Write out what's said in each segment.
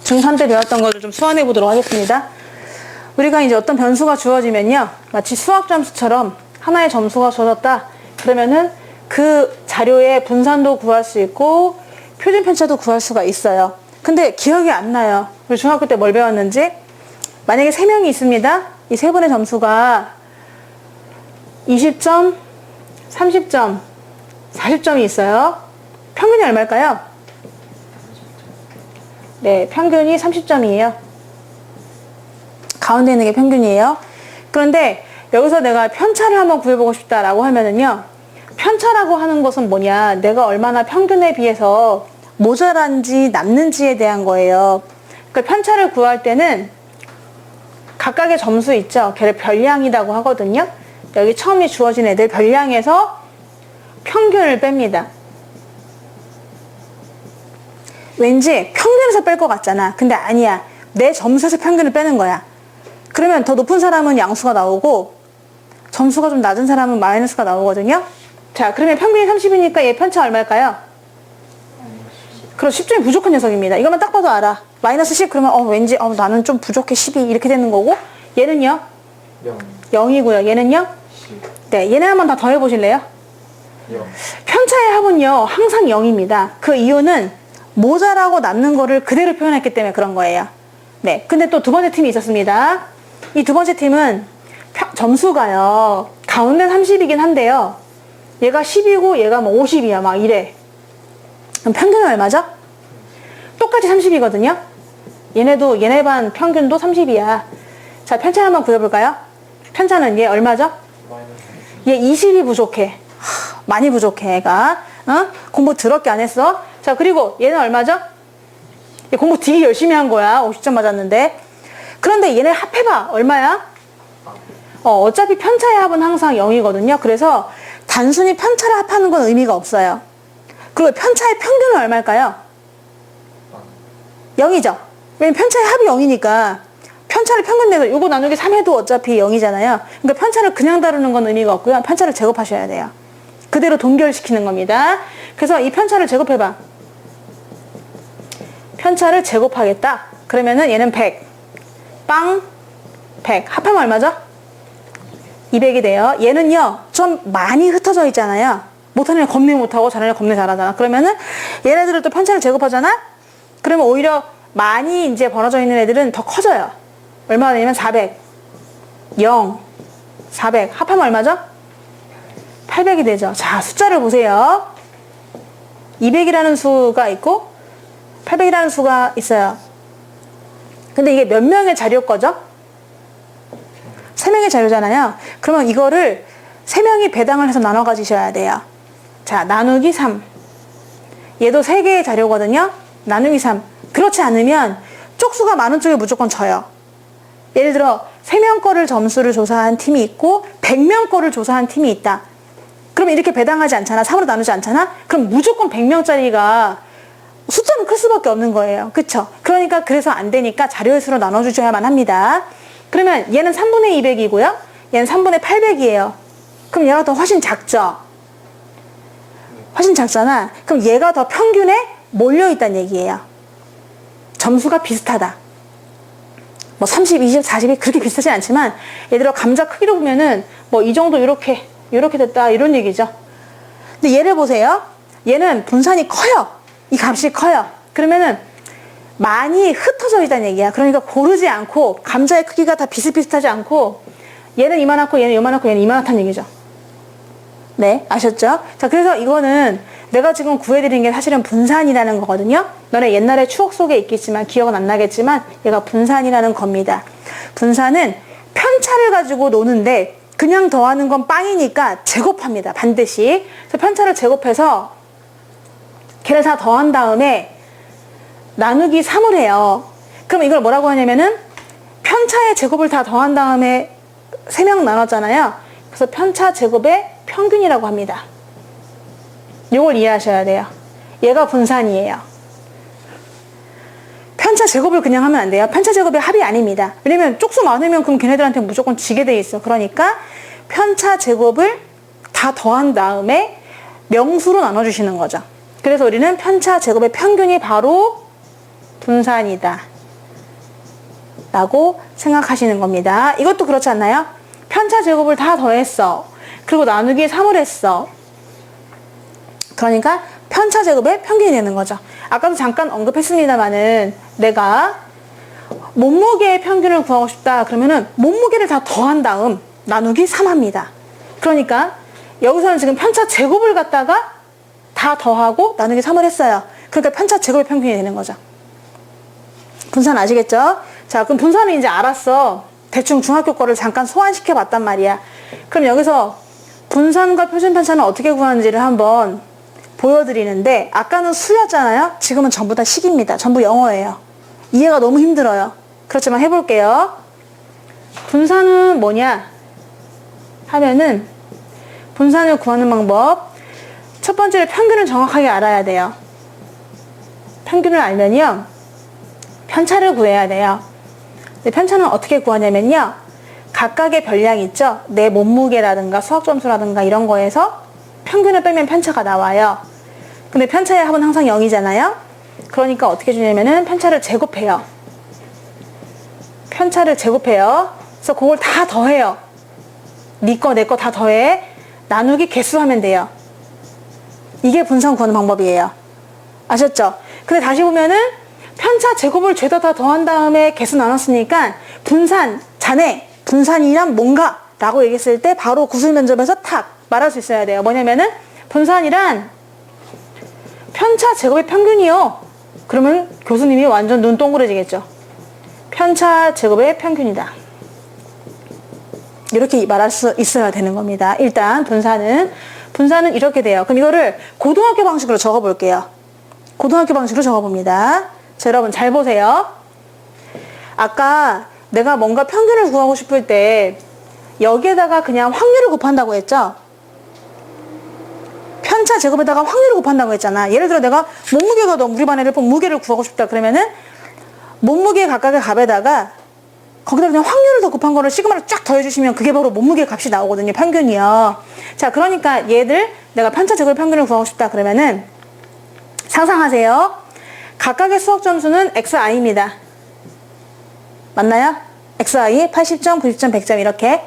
중3 때 배웠던 것을 좀 수완해 보도록 하겠습니다. 우리가 이제 어떤 변수가 주어지면요, 마치 수학 점수처럼 하나의 점수가 주어졌다 그러면은 그 자료의 분산도 구할 수 있고 표준 편차도 구할 수가 있어요. 근데 기억이 안 나요. 우리 중학교 때 뭘 배웠는지. 만약에 3명이 있습니다. 이 3분의 점수가 20점, 30점, 40점이 있어요. 평균이 얼마일까요? 네, 평균이 30점이에요. 가운데 있는 게 평균이에요. 그런데 여기서 내가 편차를 한번 구해보고 싶다라고 하면은요, 편차라고 하는 것은 뭐냐, 내가 얼마나 평균에 비해서 모자란지 남는지에 대한 거예요. 그러니까 편차를 구할 때는 각각의 점수 있죠. 걔를 별량이라고 하거든요. 여기 처음에 주어진 애들 별량에서 평균을 뺍니다. 왠지 평균에서 뺄 것 같잖아. 근데 아니야. 내 점수에서 평균을 빼는 거야. 그러면 더 높은 사람은 양수가 나오고 점수가 좀 낮은 사람은 마이너스가 나오거든요. 자, 그러면 평균이 30이니까 얘 편차 얼마일까요? 그럼 10점이 부족한 녀석입니다. 이거만 딱 봐도 알아. 마이너스 10 그러면 왠지 나는 좀 부족해 12 이렇게 되는 거고, 얘는요? 0이고요. 얘는요? 10. 네, 얘네 한번 다 더해보실래요? 0. 편차의 합은요 항상 0입니다. 그 이유는 모자라고 남는 거를 그대로 표현했기 때문에 그런 거예요. 네, 근데 또 두 번째 팀이 있었습니다. 이 두 번째 팀은 점수가요 가운데 30이긴 한데요, 얘가 10이고 얘가 뭐 50이야 막 이래. 그럼 평균은 얼마죠? 똑같이 30이거든요. 얘네도 얘네 반 평균도 30이야. 자, 편차 한번 구해볼까요? 편차는 얘 얼마죠? 얘 20이 부족해. 많이 부족해 얘가. 공부 더럽게 안 했어. 자, 그리고 얘는 얼마죠? 얘 공부 되게 열심히 한 거야. 50점 맞았는데. 그런데 얘네 합해봐. 얼마야? 어차피 편차의 합은 항상 0이거든요. 그래서 단순히 편차를 합하는 건 의미가 없어요. 그리고 편차의 평균은 얼마일까요? 0이죠. 왜냐면 편차의 합이 0이니까 편차를 평균 내서 이거 나누기 3해도 어차피 0이잖아요. 그러니까 편차를 그냥 다루는 건 의미가 없고요. 편차를 제곱하셔야 돼요. 그대로 동결시키는 겁니다. 그래서 이 편차를 제곱해봐. 편차를 제곱하겠다. 그러면은 얘는 100, 빵, 100. 합하면 얼마죠? 200이 돼요. 얘는요, 좀 많이 흩어져 있잖아요. 못하는 애 겁내 못하고 잘하는 애 겁내 잘하잖아. 그러면은 얘네들을 또 편차를 제곱하잖아? 그러면 오히려 많이 이제 벌어져 있는 애들은 더 커져요. 얼마가 되냐면 400, 0, 400. 합하면 얼마죠? 800이 되죠. 자, 숫자를 보세요. 200이라는 수가 있고 800이라는 수가 있어요. 근데 이게 몇 명의 자료 거죠? 3명의 자료잖아요. 그러면 이거를 3명이 배당을 해서 나눠 가지셔야 돼요. 자, 나누기 3. 얘도 3개의 자료거든요. 나누기 3. 그렇지 않으면 쪽수가 많은 쪽에 무조건 져요. 예를 들어 3명 거를 점수를 조사한 팀이 있고 100명 거를 조사한 팀이 있다. 그럼 이렇게 배당하지 않잖아. 3으로 나누지 않잖아. 그럼 무조건 100명짜리가 숫자는 클 수밖에 없는 거예요. 그쵸? 그러니까 그래서 안 되니까 자료의 수로 나눠주셔야만 합니다. 그러면 얘는 3분의 200이고요. 얘는 3분의 800이에요. 그럼 얘가 더 훨씬 작죠? 훨씬 작잖아. 그럼 얘가 더 평균에 몰려있다는 얘기예요. 점수가 비슷하다. 뭐 30, 20, 40이 그렇게 비슷하진 않지만 예를 들어 감자 크기로 보면은 뭐 이 정도 이렇게 됐다 이런 얘기죠. 근데 얘를 보세요. 얘는 분산이 커요. 이 값이 커요. 그러면은 많이 흩어져 있다는 얘기야. 그러니까 고르지 않고 감자의 크기가 다 비슷비슷하지 않고 얘는 이만하고 얘는 이만하고 얘는 이만하다는 얘기죠. 네, 아셨죠? 자, 그래서 이거는 내가 지금 구해드린 게 사실은 분산이라는 거거든요. 너네 옛날에 추억 속에 있겠지만 기억은 안 나겠지만 얘가 분산이라는 겁니다. 분산은 편차를 가지고 노는데 그냥 더하는 건 빵이니까 제곱합니다. 반드시. 그래서 편차를 제곱해서 걔를 다 더한 다음에 나누기 3을 해요. 그럼 이걸 뭐라고 하냐면은 편차의 제곱을 다 더한 다음에 3명 나눴잖아요. 그래서 편차 제곱의 평균이라고 합니다. 이걸 이해하셔야 돼요. 얘가 분산이에요. 편차 제곱을 그냥 하면 안 돼요. 편차 제곱의 합이 아닙니다. 왜냐면 쪽수 많으면 그럼 걔네들한테 무조건 지게 돼 있어. 그러니까 편차 제곱을 다 더한 다음에 명수로 나눠주시는 거죠. 그래서 우리는 편차 제곱의 평균이 바로 분산이다. 라고 생각하시는 겁니다. 이것도 그렇지 않나요? 편차 제곱을 다 더했어. 그리고 나누기 3을 했어. 그러니까 편차 제곱의 평균이 되는 거죠. 아까도 잠깐 언급했습니다만은 내가 몸무게의 평균을 구하고 싶다 그러면은 몸무게를 다 더한 다음 나누기 3 합니다. 그러니까 여기서는 지금 편차 제곱을 갖다가 다 더하고 나누기 3을 했어요. 그러니까 편차 제곱의 평균이 되는 거죠. 분산 아시겠죠? 자, 그럼 분산은 이제 알았어. 대충 중학교 거를 잠깐 소환시켜 봤단 말이야. 그럼 여기서 분산과 표준 편차는 어떻게 구하는지를 한번 보여드리는데, 아까는 수였잖아요. 지금은 전부 다 식입니다. 전부 영어예요. 이해가 너무 힘들어요. 그렇지만 해볼게요. 분산은 뭐냐 하면은, 분산을 구하는 방법, 첫 번째로 평균을 정확하게 알아야 돼요. 평균을 알면요, 편차를 구해야 돼요. 근데 편차는 어떻게 구하냐면요, 각각의 별량 있죠? 내 몸무게라든가 수학점수라든가 이런 거에서 평균을 빼면 편차가 나와요. 근데 편차의 합은 항상 0이잖아요? 그러니까 어떻게 주냐면은 편차를 제곱해요. 편차를 제곱해요. 그래서 그걸 다 더해요. 네 거, 내 거 다 더해. 나누기 개수 하면 돼요. 이게 분산 구하는 방법이에요. 아셨죠? 근데 다시 보면은 편차 제곱을 죄다 다 더한 다음에 개수 나눴으니까 분산, 자네, 분산이란 뭔가? 라고 얘기했을 때 바로 구술 면접에서 탁 말할 수 있어야 돼요. 뭐냐면은 분산이란 편차 제곱의 평균이요. 그러면 교수님이 완전 눈 동그래지겠죠. 편차 제곱의 평균이다. 이렇게 말할 수 있어야 되는 겁니다. 일단 분산은 이렇게 돼요. 그럼 이거를 고등학교 방식으로 적어볼게요. 고등학교 방식으로 적어봅니다. 자, 여러분 잘 보세요. 아까 내가 뭔가 평균을 구하고 싶을 때 여기에다가 그냥 확률을 곱한다고 했죠? 편차 제곱에다가 확률을 곱한다고 했잖아. 예를 들어 내가 몸무게가 우리 반 애들 무게를 구하고 싶다 그러면은 몸무게 각각의 값에다가 거기다 그냥 확률을 더 곱한 거를 시그마를 쫙 더해주시면 그게 바로 몸무게 값이 나오거든요. 평균이요. 자, 그러니까 얘들 내가 편차 제곱의 평균을 구하고 싶다 그러면은 상상하세요. 각각의 수학 점수는 XI입니다. 맞나요? XI 80점, 90점, 100점 이렇게.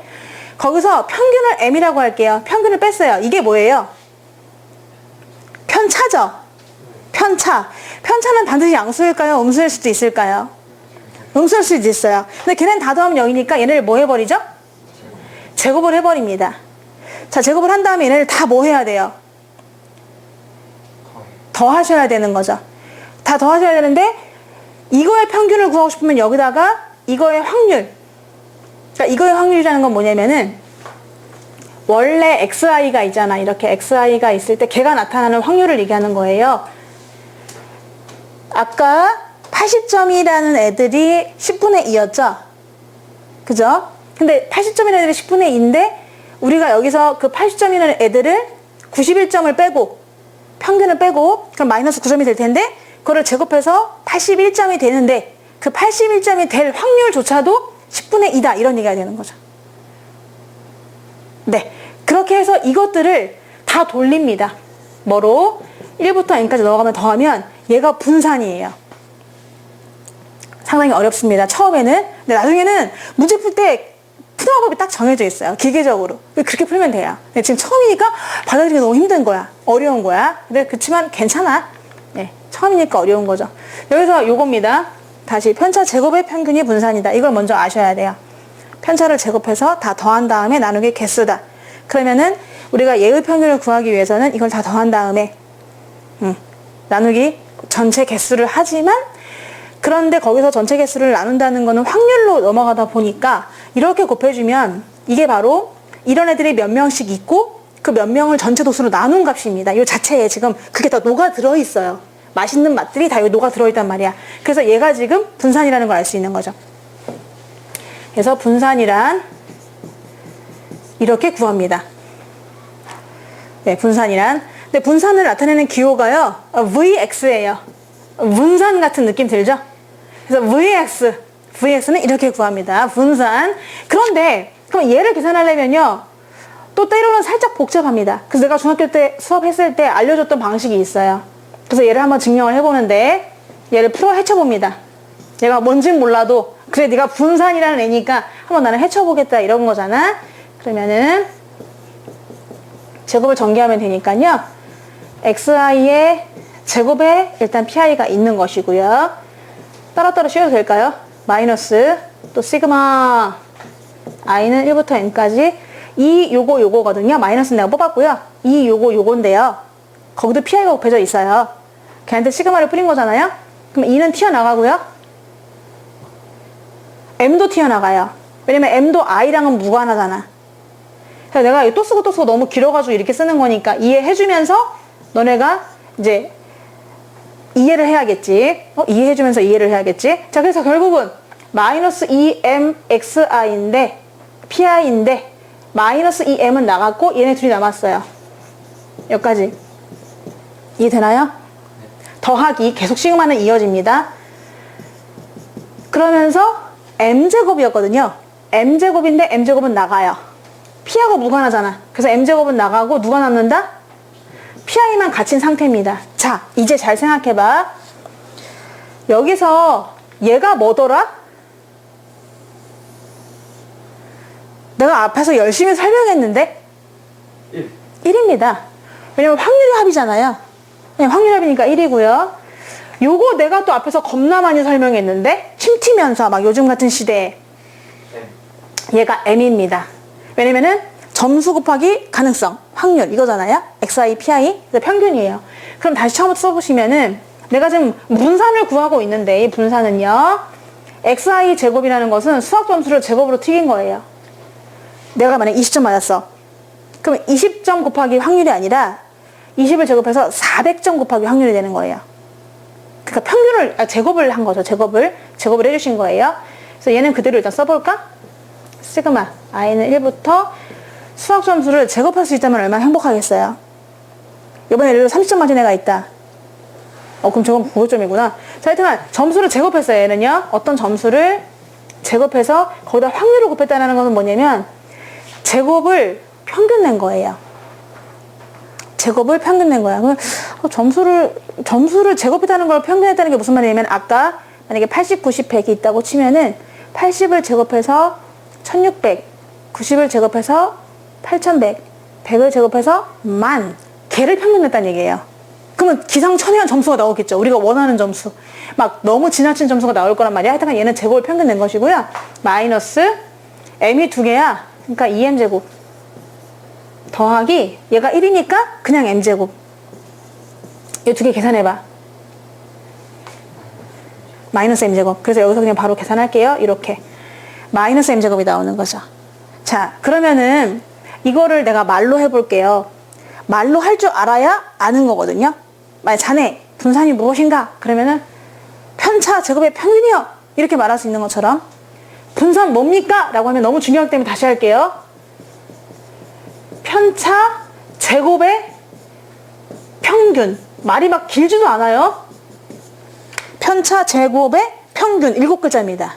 거기서 평균을 M이라고 할게요. 평균을 뺐어요. 이게 뭐예요? 편차죠. 편차는 반드시 양수일까요? 음수일 수도 있을까요? 음수일 수도 있어요. 근데 걔네는 다 더하면 0이니까 얘네를 뭐 해버리죠? 제곱을 해버립니다. 자, 제곱을 한 다음에 얘네를 다 뭐 해야 돼요? 더하셔야 되는 거죠. 다 더하셔야 되는데 이거의 평균을 구하고 싶으면 여기다가 이거의 확률. 그러니까 이거의 확률이라는 건 뭐냐면은 원래 XI가 있잖아. 이렇게 XI가 있을 때 걔가 나타나는 확률을 얘기하는 거예요. 아까 80점이라는 애들이 10분의 2였죠? 그죠? 근데 80점이라는 애들이 10분의 2인데 우리가 여기서 그 80점이라는 애들을 91점을 빼고 평균을 빼고 그럼 마이너스 9점이 될 텐데 그거를 제곱해서 81점이 되는데 그 81점이 될 확률조차도 10분의 2다 이런 얘기가 되는 거죠. 네, 그렇게 해서 이것들을 다 돌립니다. 뭐로? 1부터 n까지 넣어가면 더하면 얘가 분산이에요. 상당히 어렵습니다. 처음에는. 근데 나중에는 문제 풀 때 푸는 방법이 딱 정해져 있어요. 기계적으로. 그렇게 풀면 돼요. 근데 지금 처음이니까 받아들이기 너무 힘든 거야. 어려운 거야. 근데 그렇지만 괜찮아. 네, 처음이니까 어려운 거죠. 여기서 요겁니다. 다시 편차 제곱의 평균이 분산이다. 이걸 먼저 아셔야 돼요. 편차를 제곱해서 다 더한 다음에 나누기 개수다. 그러면은 우리가 얘의 평균을 구하기 위해서는 이걸 다 더한 다음에 나누기 전체 개수를 하지만 그런데 거기서 전체 개수를 나눈다는 거는 확률로 넘어가다 보니까 이렇게 곱해주면 이게 바로 이런 애들이 몇 명씩 있고 그 몇 명을 전체 도수로 나눈 값입니다. 이 자체에 지금 그게 다 녹아 들어있어요. 맛있는 맛들이 다 여기 녹아 들어있단 말이야. 그래서 얘가 지금 분산이라는 걸 알 수 있는 거죠. 그래서 분산이란 이렇게 구합니다. 네, 분산이란. 근데 분산을 나타내는 기호가요, VX예요. 분산 같은 느낌 들죠? 그래서 VX는 이렇게 구합니다. 분산. 그런데 그럼 얘를 계산하려면요, 또 때로는 살짝 복잡합니다. 그래서 내가 중학교 때 수업했을 때 알려줬던 방식이 있어요. 그래서 얘를 한번 증명을 해보는데 얘를 풀어 헤쳐봅니다. 얘가 뭔진 몰라도 그래 네가 분산이라는 애니까 한번 나는 해쳐보겠다 이런 거잖아. 그러면은 제곱을 전개하면 되니까요. xi의 제곱에 일단 pi가 있는 것이고요. 따로따로 씌워도 될까요? 마이너스 또 시그마 i는 1부터 n까지 이 요거거든요. 마이너스는 내가 뽑았고요. 이 요건데요. 거기도 pi가 곱해져 있어요. 걔한테 시그마를 뿌린 거잖아요. 그럼 2는 튀어나가고요. m도 튀어나가요. 왜냐면 m도 i랑은 무관하잖아. 그래서 내가 또 쓰고 너무 길어가지고 이렇게 쓰는 거니까 이해해주면서 너네가 이제 이해를 해야겠지. 이해해주면서 이해를 해야겠지. 자, 그래서 결국은 마이너스 2mxi인데 pi인데 마이너스 2m은 나갔고 얘네 둘이 남았어요. 여기까지 이해되나요? 더하기 계속 시그마는 이어집니다. 그러면서 m제곱이었거든요. m제곱인데 m제곱은 나가요. pi하고 무관하잖아. 그래서 m제곱은 나가고 누가 남는다? pi만 갇힌 상태입니다. 자, 이제 잘 생각해봐. 여기서 얘가 뭐더라? 내가 앞에서 열심히 설명했는데 1입니다. 왜냐면 확률의 합이잖아요. 확률의 합이니까 1이고요. 요거 내가 또 앞에서 겁나 많이 설명했는데 침 튀면서 막 요즘 같은 시대에 얘가 m입니다. 왜냐면은 점수 곱하기 가능성, 확률 이거잖아요. xi, pi, 평균이에요. 그럼 다시 처음부터 써보시면은 내가 지금 분산을 구하고 있는데 이 분산은요. xi 제곱이라는 것은 수학 점수를 제곱으로 튀긴 거예요. 내가 만약 20점 맞았어. 그럼 20점 곱하기 확률이 아니라 20을 제곱해서 400점 곱하기 확률이 되는 거예요. 그러니까 평균을 제곱을 한 거죠. 제곱을 해주신 거예요. 그래서 얘는 그대로 일단 써볼까? 시그마 i는 1부터 수학 점수를 제곱할 수 있다면 얼마나 행복하겠어요. 이번에 예를 들어 30점 맞은 애가 있다. 그럼 저건 9점이구나. 자, 하여튼 점수를 제곱했어요. 얘는요. 어떤 점수를 제곱해서 거기다 확률을 곱했다는 것은 뭐냐면 제곱을 평균 낸 거예요. 제곱을 평균 낸 거야. 그럼 점수를 제곱했다는 걸 평균했다는 게 무슨 말이냐면 아까 만약에 80, 90, 100이 있다고 치면은 80을 제곱해서 1600, 90을 제곱해서 8100, 100을 제곱해서 10,000 걔를 평균 냈다는 얘기예요. 그러면 기상천외한 점수가 나오겠죠. 우리가 원하는 점수. 막 너무 지나친 점수가 나올 거란 말이야. 하여튼 얘는 제곱을 평균 낸 것이고요. 마이너스 m이 2개야. 그러니까 2m제곱 더하기 얘가 1이니까 그냥 m제곱. 이 두 개 계산해봐. 마이너스 m제곱. 그래서 여기서 그냥 바로 계산할게요. 이렇게 마이너스 m제곱이 나오는 거죠. 자, 그러면은 이거를 내가 말로 해볼게요. 말로 할 줄 알아야 아는 거거든요. 만약 자네 분산이 무엇인가? 그러면은 편차 제곱의 평균이요. 이렇게 말할 수 있는 것처럼 분산 뭡니까? 라고 하면 너무 중요하기 때문에 다시 할게요. 편차 제곱의 평균. 말이 막 길지도 않아요. 편차 제곱의 평균 7글자입니다.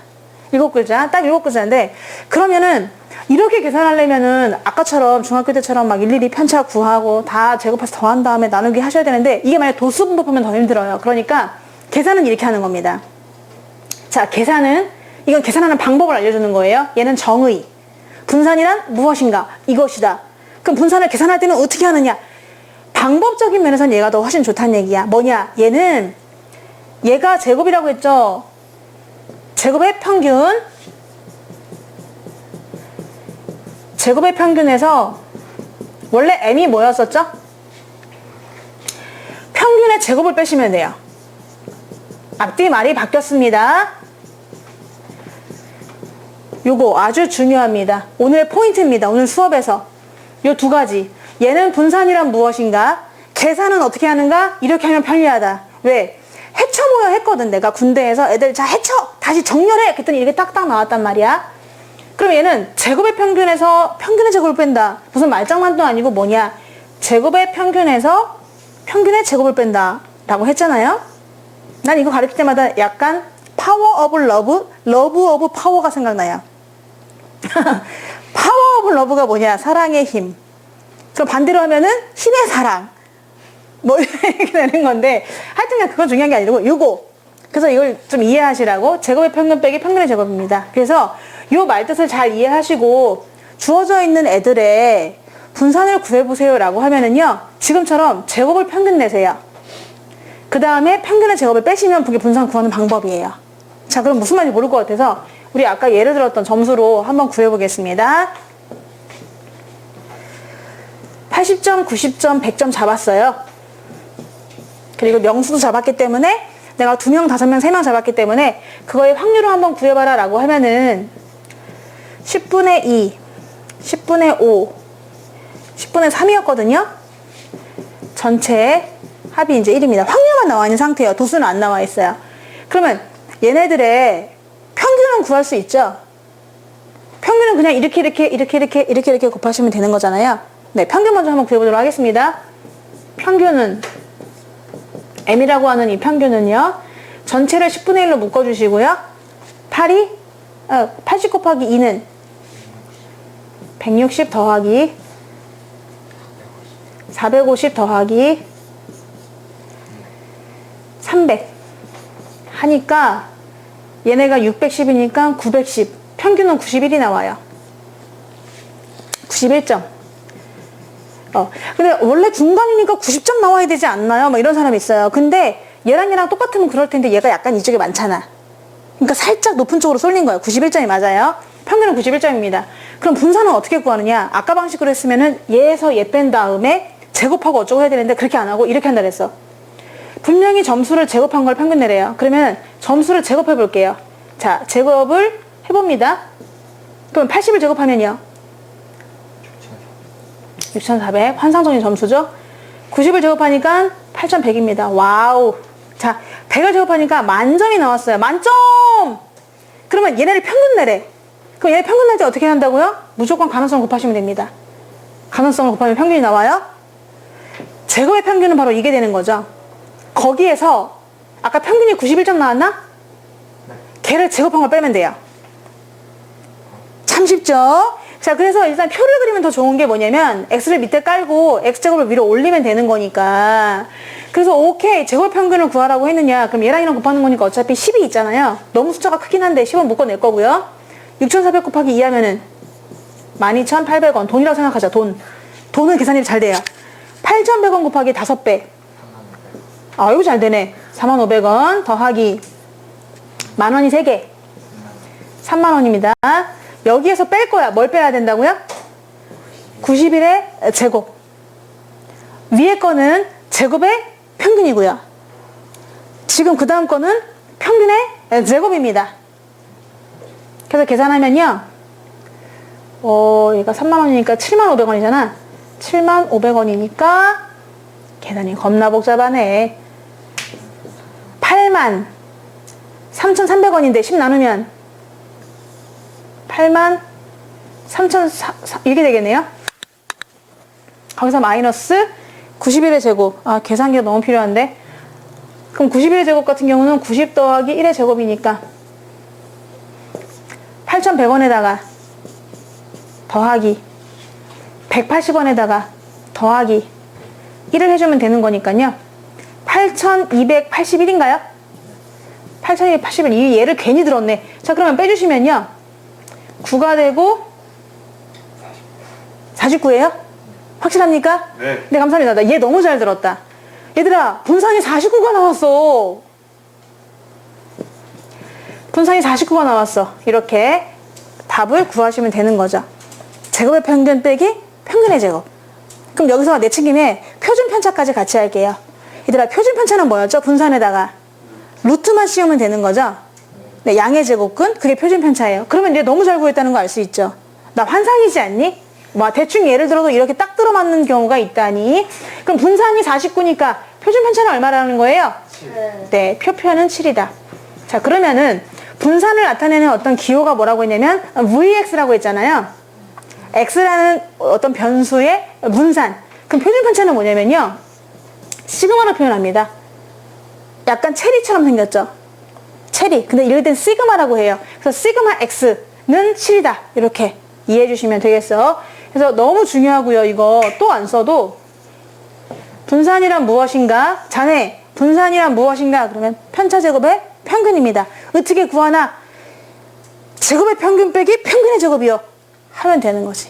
7글자. 딱 7글자인데 그러면은 이렇게 계산하려면은 아까처럼 중학교 때처럼 막 일일이 편차 구하고 다 제곱해서 더한 다음에 나누기 하셔야 되는데 이게 만약 도수분법하면 더 힘들어요. 그러니까 계산은 이렇게 하는 겁니다. 자, 이건 계산하는 방법을 알려주는 거예요. 얘는 정의. 분산이란 무엇인가? 이것이다. 그럼 분산을 계산할 때는 어떻게 하느냐? 방법적인 면에서는 얘가 더 훨씬 좋다는 얘기야. 뭐냐? 얘가 제곱이라고 했죠? 제곱의 평균. 제곱의 평균에서 원래 m이 뭐였었죠? 평균의 제곱을 빼시면 돼요. 앞뒤 말이 바뀌었습니다. 요거 아주 중요합니다. 오늘 포인트입니다. 오늘 수업에서 요 두 가지. 얘는 분산이란 무엇인가? 계산은 어떻게 하는가? 이렇게 하면 편리하다. 왜? 해쳐 모여 했거든. 내가 군대에서 애들 자 해쳐! 다시 정렬해! 그랬더니 이렇게 딱딱 나왔단 말이야. 그럼 얘는 제곱의 평균에서 평균의 제곱을 뺀다. 무슨 말장난도 아니고 뭐냐? 제곱의 평균에서 평균의 제곱을 뺀다 라고 했잖아요. 난 이거 가르칠 때마다 약간 파워 오브 러브, 러브 오브 파워가 생각나요. 파워 오브 러브가 뭐냐? 사랑의 힘. 그럼 반대로 하면은 힘의 사랑. 뭐 이렇게 되는 건데 하여튼 그건 중요한 게 아니고 요거 그래서 이걸 좀 이해하시라고 제곱의 평균 빼기 평균의 제곱입니다. 그래서 요 말뜻을 잘 이해하시고 주어져 있는 애들의 분산을 구해보세요 라고 하면은요, 지금처럼 제곱을 평균 내세요. 그 다음에 평균의 제곱을 빼시면 그게 분산 구하는 방법이에요. 자, 그럼 무슨 말인지 모를 것 같아서 우리 아까 예를 들었던 점수로 한번 구해보겠습니다. 80점, 90점, 100점 잡았어요. 그리고 명수도 잡았기 때문에 내가 2명, 5명, 3명 잡았기 때문에 그거의 확률을 한번 구해봐라 라고 하면은 10분의 2, 10분의 5, 10분의 3이었거든요. 전체 합이 이제 1입니다. 확률만 나와 있는 상태예요. 도수는 안 나와 있어요. 그러면 얘네들의 평균은 구할 수 있죠. 평균은 그냥 이렇게 곱하시면 되는 거잖아요. 네, 평균 먼저 한번 구해보도록 하겠습니다. 평균은 m이라고 하는 이 평균은요, 전체를 10분의 1로 묶어주시고요. 80 곱하기 2는 160 더하기 450 더하기 300 하니까 얘네가 610이니까 910, 평균은 91이 나와요. 91점. 근데 원래 중간이니까 90점 나와야 되지 않나요? 막 이런 사람이 있어요. 근데 얘랑 똑같으면 그럴 텐데 얘가 약간 이쪽에 많잖아. 그러니까 살짝 높은 쪽으로 쏠린 거예요. 91점이 맞아요. 평균은 91점입니다. 그럼 분산은 어떻게 구하느냐? 아까 방식으로 했으면은 얘에서 얘 뺀 다음에 제곱하고 어쩌고 해야 되는데 그렇게 안 하고 이렇게 한다 그랬어. 분명히 점수를 제곱한 걸 평균 내래요. 그러면 점수를 제곱해 볼게요. 자, 제곱을 해봅니다. 그럼 80을 제곱하면요, 6400, 환상적인 점수죠. 90을 제곱하니까 8100입니다. 와우. 자, 100을 제곱하니까 만점이 나왔어요. 만점! 그러면 얘네를 평균 내래. 그럼 얘네 평균 낼 때 어떻게 한다고요? 무조건 가능성을 곱하시면 됩니다. 가능성을 곱하면 평균이 나와요. 제곱의 평균은 바로 이게 되는 거죠. 거기에서 아까 평균이 91점 나왔나? 걔를 제곱한 걸 빼면 돼요. 참 쉽죠? 자, 그래서 일단 표를 그리면 더 좋은 게 뭐냐면 x를 밑에 깔고 x제곱을 위로 올리면 되는 거니까. 그래서 오케이, 제곱 평균을 구하라고 했느냐, 그럼 얘랑 얘랑 곱하는 거니까 어차피 10이 있잖아요. 너무 숫자가 크긴 한데 10은 묶어낼 거고요. 6400 곱하기 2 하면은 12800원. 돈이라고 생각하자. 돈은 계산이 잘 돼요. 8100원 곱하기 5배. 아, 이거 잘 되네. 4500원 더하기 만원이 3개. 3만원입니다. 여기에서 뺄 거야. 뭘 빼야 된다고요? 91의 제곱. 위에 거는 제곱의 평균이고요. 지금 그 다음 거는 평균의 제곱입니다. 그래서 계산하면요, 얘가 3만원이니까 75,500원이잖아. 75,500원이니까 계산이 겁나 복잡하네. 83,300원인데 10 나누면 83,300 이렇게 되겠네요. 거기서 마이너스 91의 제곱. 아, 계산기가 너무 필요한데. 그럼 91의 제곱 같은 경우는 90 더하기 1의 제곱이니까 8,100원에다가 더하기 180원에다가 더하기 1을 해주면 되는 거니까요. 8,281인가요? 8,281. 이 얘를 괜히 들었네. 자, 그러면 빼주시면요, 9가 되고 49예요? 확실합니까? 네. 네, 감사합니다. 나 얘 너무 잘 들었다. 얘들아, 분산이 49가 나왔어. 분산이 49가 나왔어. 이렇게 답을 구하시면 되는 거죠. 제곱의 평균 빼기 평균의 제곱. 그럼 여기서 내친김에 표준 편차까지 같이 할게요. 얘들아, 표준 편차는 뭐였죠? 분산에다가 루트만 씌우면 되는 거죠. 네, 양의 제곱근, 그게 표준 편차예요. 그러면 이제 너무 잘 구했다는 거 알 수 있죠. 나 환상이지 않니? 와, 대충 예를 들어도 이렇게 딱 들어맞는 경우가 있다니. 그럼 분산이 49니까 표준 편차는 얼마라는 거예요? 7. 네, 표표는 7이다. 자, 그러면은 분산을 나타내는 어떤 기호가 뭐라고 했냐면 VX라고 했잖아요. X라는 어떤 변수의 분산. 그럼 표준 편차는 뭐냐면요, 시그마로 표현합니다. 약간 체리처럼 생겼죠? 체리. 근데 이럴 땐 시그마라고 해요. 그래서 시그마 X는 7이다. 이렇게 이해해 주시면 되겠어. 그래서 너무 중요하고요. 이거 또 안 써도 분산이란 무엇인가? 자네, 분산이란 무엇인가? 그러면 편차제곱의 평균입니다. 어떻게 구하나? 제곱의 평균 빼기 평균의 제곱이요. 하면 되는 거지.